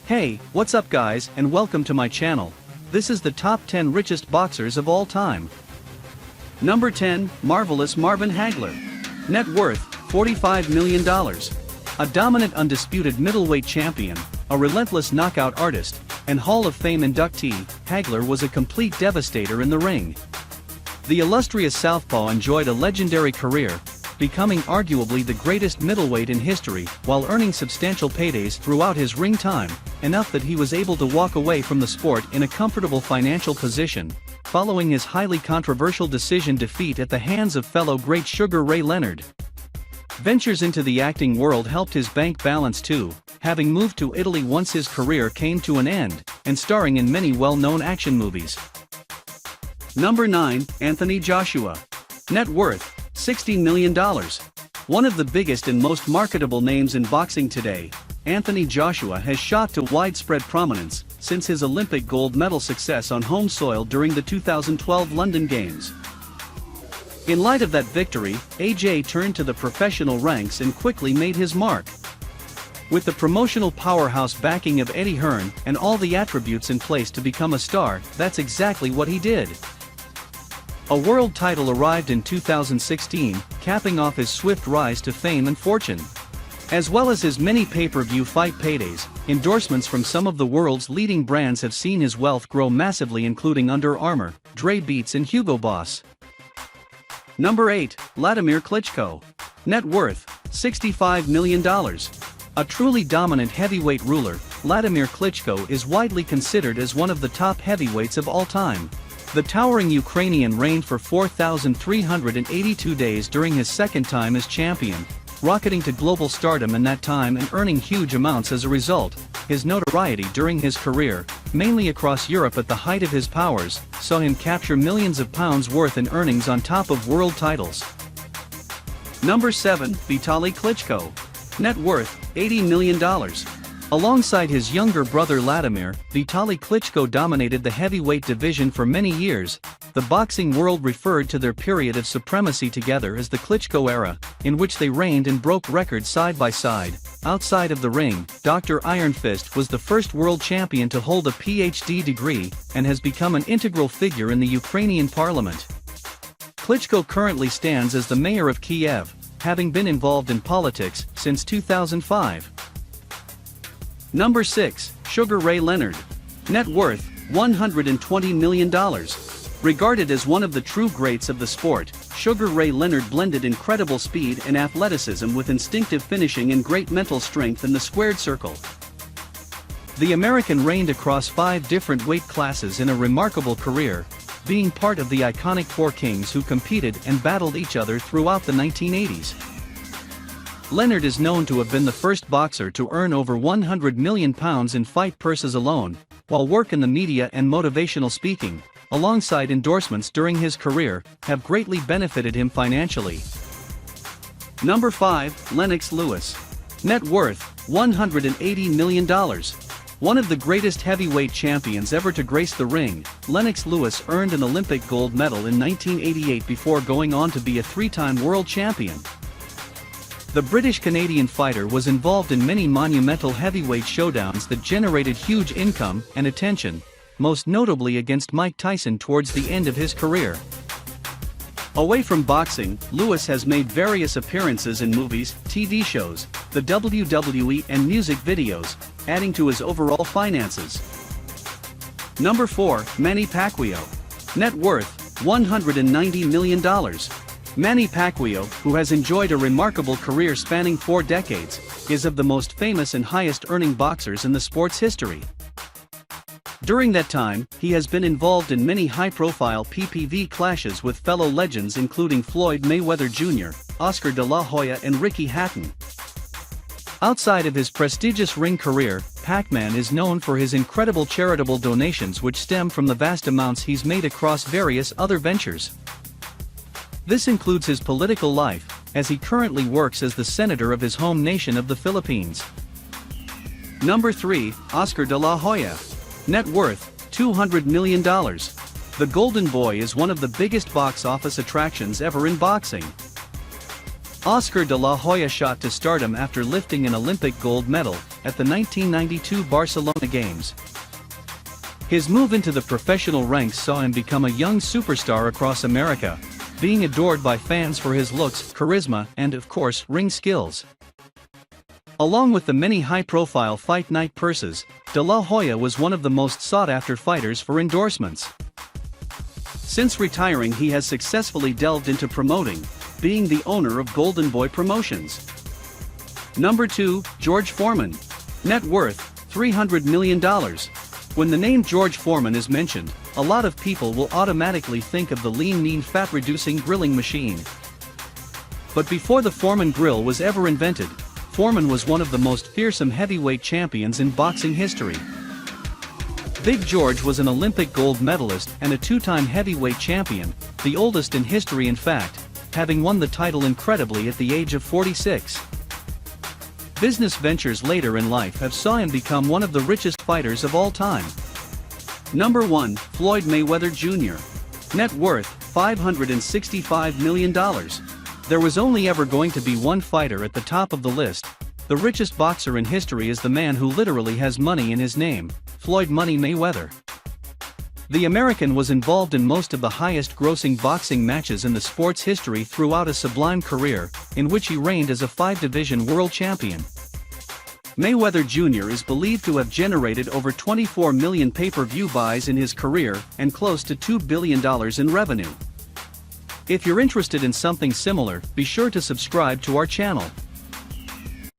Hey, what's up guys, and welcome to my channel. This is the top 10 richest boxers of all time. Number 10, Marvelous Marvin Hagler. Net worth, $45 million. A dominant undisputed middleweight champion, a relentless knockout artist, and Hall of Fame inductee, Hagler was a complete devastator in the ring. The illustrious southpaw enjoyed a legendary career, becoming arguably the greatest middleweight in history, while earning substantial paydays throughout his ring time, enough that he was able to walk away from the sport in a comfortable financial position, following his highly controversial decision defeat at the hands of fellow great Sugar Ray Leonard. Ventures into the acting world helped his bank balance too, having moved to Italy once his career came to an end, and starring in many well-known action movies. Number 9, Anthony Joshua. Net worth, $60 million. One of the biggest and most marketable names in boxing today, Anthony Joshua has shot to widespread prominence since his Olympic gold medal success on home soil during the 2012 London Games. In light of that victory, AJ turned to the professional ranks and quickly made his mark. With the promotional powerhouse backing of Eddie Hearn and all the attributes in place to become a star, that's exactly what he did. A world title arrived in 2016, capping off his swift rise to fame and fortune. As well as his many pay-per-view fight paydays, endorsements from some of the world's leading brands have seen his wealth grow massively, including Under Armour, Dre Beats and Hugo Boss. Number 8, Wladimir Klitschko. Net worth, $65 million. A truly dominant heavyweight ruler, Wladimir Klitschko is widely considered as one of the top heavyweights of all time. The towering Ukrainian reigned for 4,382 days during his second time as champion, rocketing to global stardom in that time and earning huge amounts as a result. His notoriety during his career, mainly across Europe at the height of his powers, saw him capture millions of pounds worth in earnings on top of world titles. Number 7, Vitaly Klitschko. Net worth, $80 million. Alongside his younger brother Wladimir, Vitaly Klitschko dominated the heavyweight division for many years. The boxing world referred to their period of supremacy together as the Klitschko era, in which they reigned and broke records side by side. Outside of the ring, Dr. Iron Fist was the first world champion to hold a PhD degree, and has become an integral figure in the Ukrainian parliament. Klitschko currently stands as the mayor of Kyiv, having been involved in politics since 2005. Number 6, Sugar Ray Leonard. Net worth, $120 million. Regarded as one of the true greats of the sport, Sugar Ray Leonard blended incredible speed and athleticism with instinctive finishing and great mental strength in the squared circle. The American reigned across 5 different weight classes in a remarkable career, being part of the iconic 4 kings who competed and battled each other throughout the 1980s. Leonard is known to have been the first boxer to earn over £100 million in fight purses alone, while work in the media and motivational speaking, alongside endorsements during his career, have greatly benefited him financially. Number 5, Lennox Lewis. Net worth, $180 million. One of the greatest heavyweight champions ever to grace the ring, Lennox Lewis earned an Olympic gold medal in 1988 before going on to be a 3-time world champion. The British-Canadian fighter was involved in many monumental heavyweight showdowns that generated huge income and attention, most notably against Mike Tyson towards the end of his career. Away from boxing, Lewis has made various appearances in movies, TV shows, the WWE and music videos, adding to his overall finances. Number 4, Manny Pacquiao. Net worth, $190 million. Manny Pacquiao, who has enjoyed a remarkable career spanning 4 decades, is of the most famous and highest-earning boxers in the sport's history. During that time, he has been involved in many high-profile PPV clashes with fellow legends including Floyd Mayweather Jr., Oscar de la Hoya and Ricky Hatton. Outside of his prestigious ring career, Pac-Man is known for his incredible charitable donations which stem from the vast amounts he's made across various other ventures. This includes his political life, as he currently works as the senator of his home nation of the Philippines. Number 3, Oscar de la Hoya. Net worth, $200 million. The Golden Boy is one of the biggest box office attractions ever in boxing. Oscar de la Hoya shot to stardom after lifting an Olympic gold medal at the 1992 Barcelona Games. His move into the professional ranks saw him become a young superstar across America, being adored by fans for his looks, charisma, and, of course, ring skills. Along with the many high-profile fight night purses, de la Hoya was one of the most sought-after fighters for endorsements. Since retiring, he has successfully delved into promoting, being the owner of Golden Boy Promotions. Number 2, George Foreman. Net worth, $300 million. When the name George Foreman is mentioned, a lot of people will automatically think of the lean, mean, fat-reducing grilling machine. But before the Foreman grill was ever invented, Foreman was one of the most fearsome heavyweight champions in boxing history. Big George was an Olympic gold medalist and a two-time heavyweight champion, the oldest in history in fact, having won the title incredibly at the age of 46. Business ventures later in life have saw him become one of the richest fighters of all time. Number 1, Floyd Mayweather Jr. Net worth, $565 million. There was only ever going to be one fighter at the top of the list. The richest boxer in history is the man who literally has money in his name, Floyd "Money" Mayweather. The American was involved in most of the highest-grossing boxing matches in the sport's history throughout a sublime career, in which he reigned as a 5-division world champion. Mayweather Jr. is believed to have generated over 24 million pay-per-view buys in his career and close to $2 billion in revenue. If you're interested in something similar, be sure to subscribe to our channel.